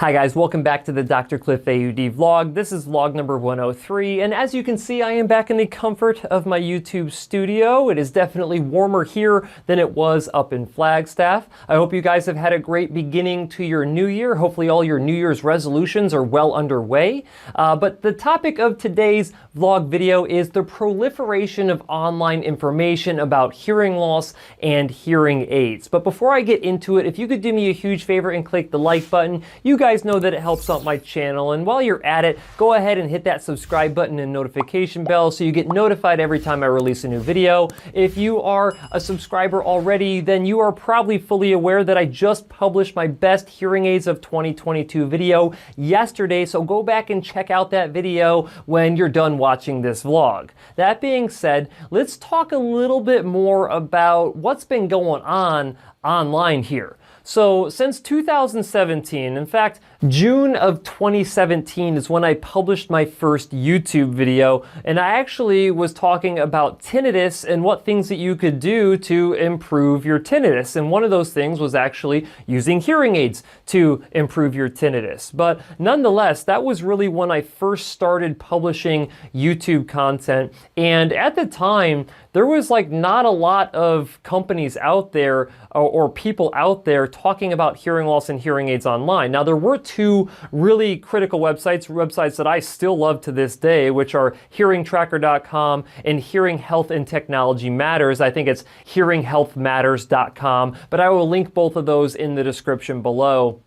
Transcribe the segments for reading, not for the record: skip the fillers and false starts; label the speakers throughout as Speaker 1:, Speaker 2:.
Speaker 1: Hi guys, welcome back to the DrCliffAuD vlog. This is vlog number 103, and as you can see, I am back in the comfort of my YouTube studio. It is definitely warmer here than it was up in Flagstaff. I hope you guys have had a great beginning to your new year. Hopefully all your New Year's resolutions are well underway. But the topic of today's vlog video is the proliferation of online information about hearing loss and hearing aids. But before I get into it, if you could do me a huge favor and click the like button, you guys know that it helps out my channel, and while you're at it, go ahead and hit that subscribe button and notification bell so you get notified every time I release a new video. If you are a subscriber already, then you are probably fully aware that I just published my best hearing aids of 2022 video yesterday, so go back and check out that video when you're done watching this vlog. That being said, let's talk a little bit more about what's been going on online here. So since 2017, in fact, June of 2017 is when I published my first YouTube video, and I actually was talking about tinnitus and what things that you could do to improve your tinnitus. And one of those things was actually using hearing aids to improve your tinnitus. But nonetheless, that was really when I first started publishing YouTube content. And at the time, there was like not a lot of companies out there or people out there talking about hearing loss and hearing aids online. Now, there were two really critical websites that I still love to this day, which are hearingtracker.com and Hearing Health and Technology Matters. I think it's hearinghealthmatters.com, but I will link both of those in the description below.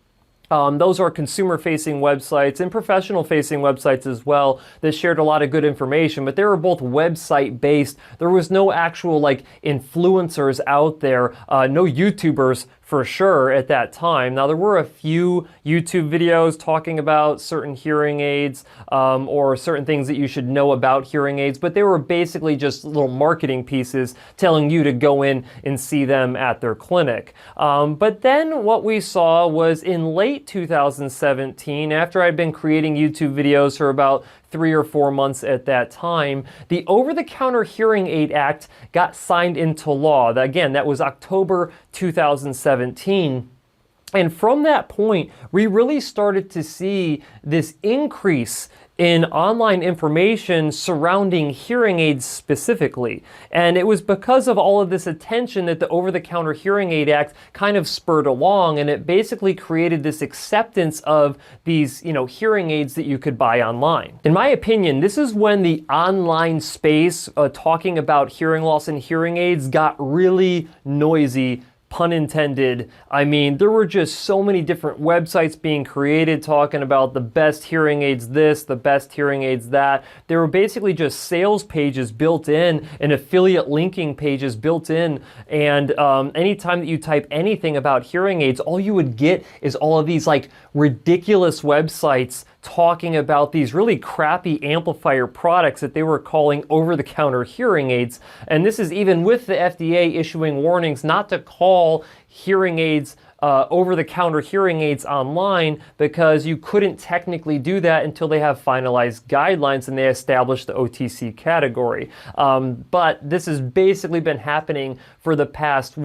Speaker 1: Those are consumer-facing websites and professional-facing websites as well that shared a lot of good information, but they were both website-based. There was no actual like influencers out there, no YouTubers for sure at that time. Now, there were a few YouTube videos talking about certain hearing aids or certain things that you should know about hearing aids, but they were basically just little marketing pieces telling you to go in and see them at their clinic. But then what we saw was in late 2017, after I'd been creating YouTube videos for about 3 or 4 months at that time, the Over-the-Counter Hearing Aid Act got signed into law. Again, that was October 2017. And from that point, we really started to see this increase in online information surrounding hearing aids specifically. And it was because of all of this attention that the Over-the-Counter Hearing Aid Act kind of spurred along, and it basically created this acceptance of these, hearing aids that you could buy online. In my opinion, this is when the online space talking about hearing loss and hearing aids got really noisy, pun intended. I mean, there were just so many different websites being created talking about the best hearing aids this, the best hearing aids that. There were basically just sales pages built in and affiliate linking pages built in. And anytime that you type anything about hearing aids, all you would get is all of these like ridiculous websites talking about these really crappy amplifier products that they were calling over-the-counter hearing aids. And this is even with the FDA issuing warnings not to call hearing aids over-the-counter hearing aids online, because you couldn't technically do that until they have finalized guidelines and they establish the OTC category. But this has basically been happening for the past,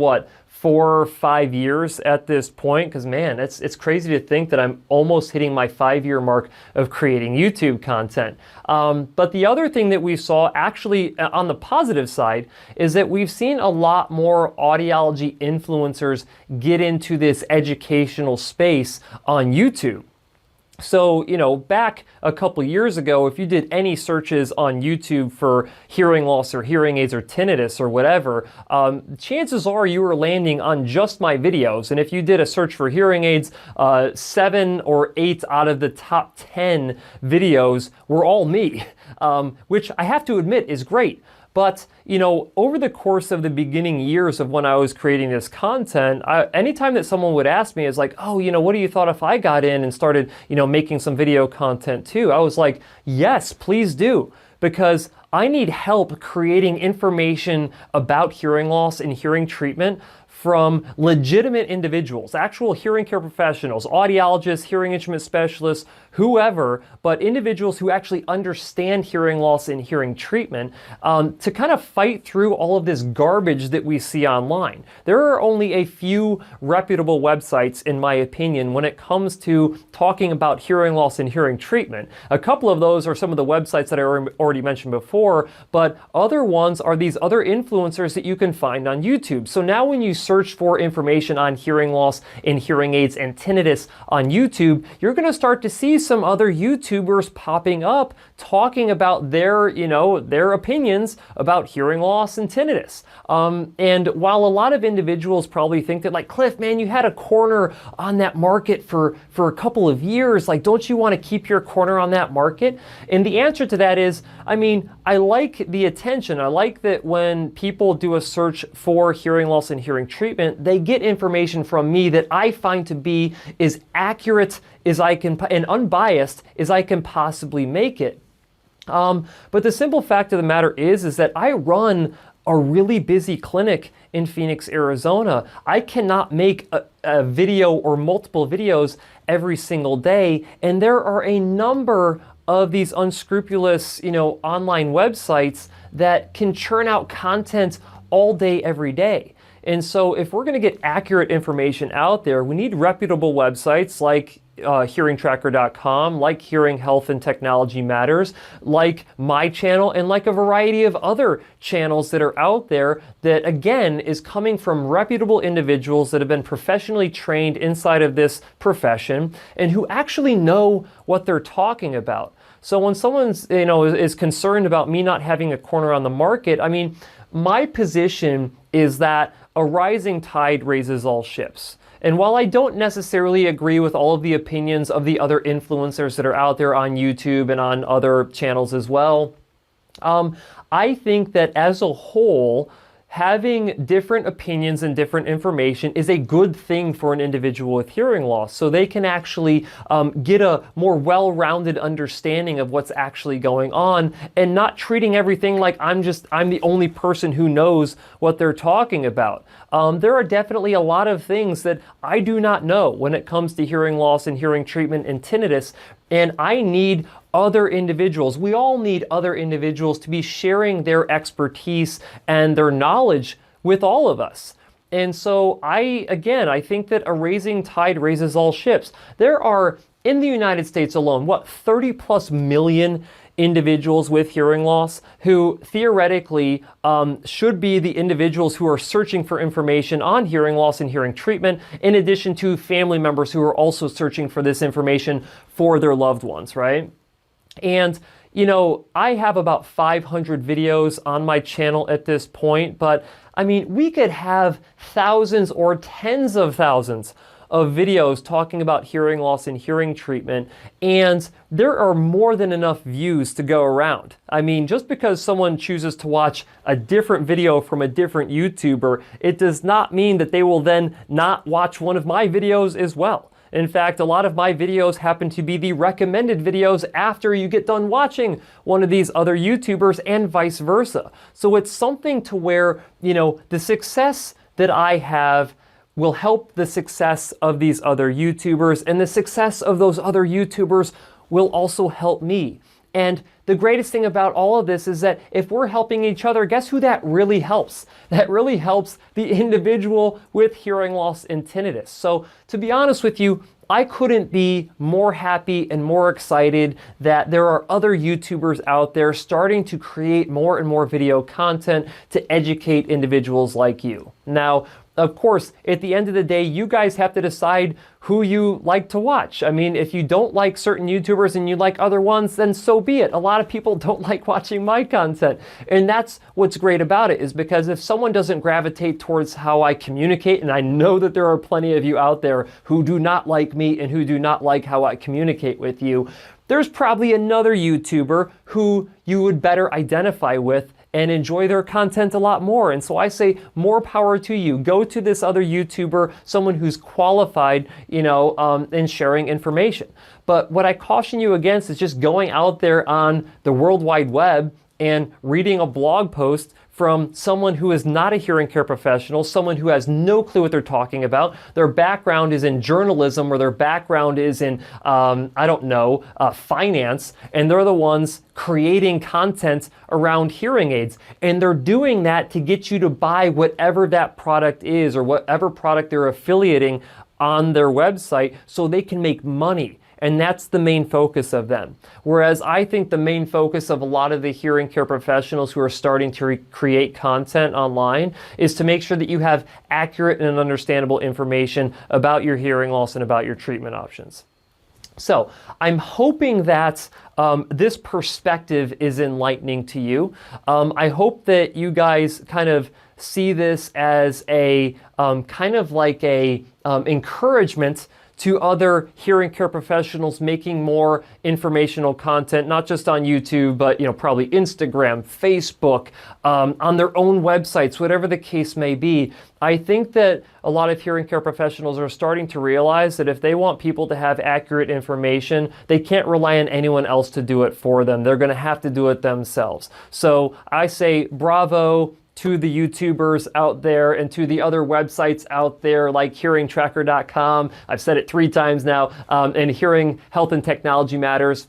Speaker 1: 4 or 5 years at this point, because man, it's crazy to think that I'm almost hitting my 5-year mark of creating YouTube content. But the other thing that we saw actually on the positive side is that we've seen a lot more audiology influencers get into this educational space on YouTube. So, back a couple years ago, if you did any searches on YouTube for hearing loss or hearing aids or tinnitus or whatever, chances are you were landing on just my videos. And if you did a search for hearing aids, 7 or 8 out of the top 10 videos were all me, which I have to admit is great. But, over the course of the beginning years of when I was creating this content, anytime that someone would ask me, is like, oh, what do you thought if I got in and started, making some video content too? I was like, yes, please do. Because I need help creating information about hearing loss and hearing treatment from legitimate individuals, actual hearing care professionals, audiologists, hearing instrument specialists, whoever, but individuals who actually understand hearing loss and hearing treatment, to kind of fight through all of this garbage that we see online. There are only a few reputable websites, in my opinion, when it comes to talking about hearing loss and hearing treatment. A couple of those are some of the websites that I already mentioned before, but other ones are these other influencers that you can find on YouTube. So now when you search for information on hearing loss and hearing aids and tinnitus on YouTube, you're going to start to see some other YouTubers popping up talking about their, their opinions about hearing loss and tinnitus. And while a lot of individuals probably think that, like, Cliff, man, you had a corner on that market for a couple of years. Like, don't you want to keep your corner on that market? And the answer to that is, I mean, I like the attention. I like that when people do a search for hearing loss and hearing treatment, they get information from me that I find to be as accurate as I can and unbiased as I can possibly make it. But the simple fact of the matter is that I run a really busy clinic in Phoenix, Arizona. I cannot make a video or multiple videos every single day, and there are a number of these unscrupulous, online websites that can churn out content all day, every day. And so if we're going to get accurate information out there, we need reputable websites like hearingtracker.com, like Hearing Health and Technology Matters, like my channel, and like a variety of other channels that are out there that, again, is coming from reputable individuals that have been professionally trained inside of this profession and who actually know what they're talking about. So when someone's, is concerned about me not having a corner on the market, I mean, my position is that a rising tide raises all ships. And while I don't necessarily agree with all of the opinions of the other influencers that are out there on YouTube and on other channels as well, I think that as a whole, having different opinions and different information is a good thing for an individual with hearing loss, so they can actually get a more well-rounded understanding of what's actually going on and not treating everything like I'm the only person who knows what they're talking about. There are definitely a lot of things that I do not know when it comes to hearing loss and hearing treatment and tinnitus, and I need other individuals. We all need other individuals to be sharing their expertise and their knowledge with all of us. And so I think that a rising tide raises all ships. There are, in the United States alone, 30 plus million individuals with hearing loss who theoretically should be the individuals who are searching for information on hearing loss and hearing treatment, in addition to family members who are also searching for this information for their loved ones, right? And, I have about 500 videos on my channel at this point, but I mean, we could have thousands or tens of thousands of videos talking about hearing loss and hearing treatment, and there are more than enough views to go around. I mean, just because someone chooses to watch a different video from a different YouTuber, it does not mean that they will then not watch one of my videos as well. In fact, a lot of my videos happen to be the recommended videos after you get done watching one of these other YouTubers, and vice versa. So it's something to where, the success that I have will help the success of these other YouTubers, and the success of those other YouTubers will also help me. And the greatest thing about all of this is that if we're helping each other, guess who that really helps? That really helps the individual with hearing loss and tinnitus. So to be honest with you, I couldn't be more happy and more excited that there are other YouTubers out there starting to create more and more video content to educate individuals like you. Now, of course, at the end of the day, you guys have to decide who you like to watch. I mean, if you don't like certain YouTubers and you like other ones, then so be it. A lot of people don't like watching my content. And that's what's great about it, is because if someone doesn't gravitate towards how I communicate, and I know that there are plenty of you out there who do not like me and who do not like how I communicate with you, there's probably another YouTuber who you would better identify with and enjoy their content a lot more. And so I say, more power to you. Go to this other YouTuber, someone who's qualified, in sharing information. But what I caution you against is just going out there on the World Wide Web and reading a blog post from someone who is not a hearing care professional, someone who has no clue what they're talking about. Their background is in journalism, or their background is in, I don't know, finance, and they're the ones creating content around hearing aids. And they're doing that to get you to buy whatever that product is, or whatever product they're affiliating on their website, so they can make money. And that's the main focus of them. Whereas I think the main focus of a lot of the hearing care professionals who are starting to create content online is to make sure that you have accurate and understandable information about your hearing loss and about your treatment options. So I'm hoping that this perspective is enlightening to you. I hope that you guys kind of see this as a kind of like a encouragement to other hearing care professionals making more informational content, not just on YouTube, but probably Instagram, Facebook, on their own websites, whatever the case may be. I think that a lot of hearing care professionals are starting to realize that if they want people to have accurate information, they can't rely on anyone else to do it for them. They're gonna have to do it themselves. So I say bravo to the YouTubers out there and to the other websites out there like hearingtracker.com. I've said it 3 times now, and Hearing Health and Technology Matters.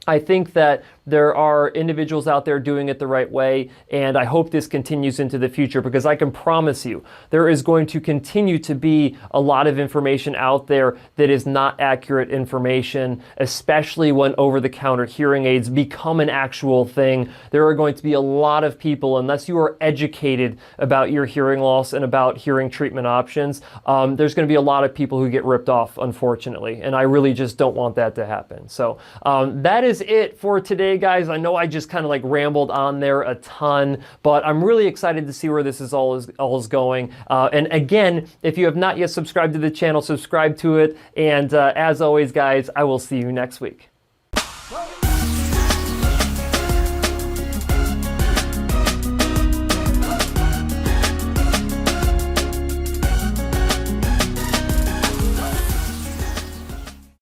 Speaker 1: I think that there are individuals out there doing it the right way, and I hope this continues into the future, because I can promise you there is going to continue to be a lot of information out there that is not accurate information, especially when over-the-counter hearing aids become an actual thing. There are going to be a lot of people, unless you are educated about your hearing loss and about hearing treatment options, there's going to be a lot of people who get ripped off, unfortunately, and I really just don't want that to happen. So that is it for today, guys. I know I just kind of like rambled on there a ton, but I'm really excited to see where this is all is going. And again, if you have not yet subscribed to the channel, subscribe to it. And as always, guys, I will see you next week.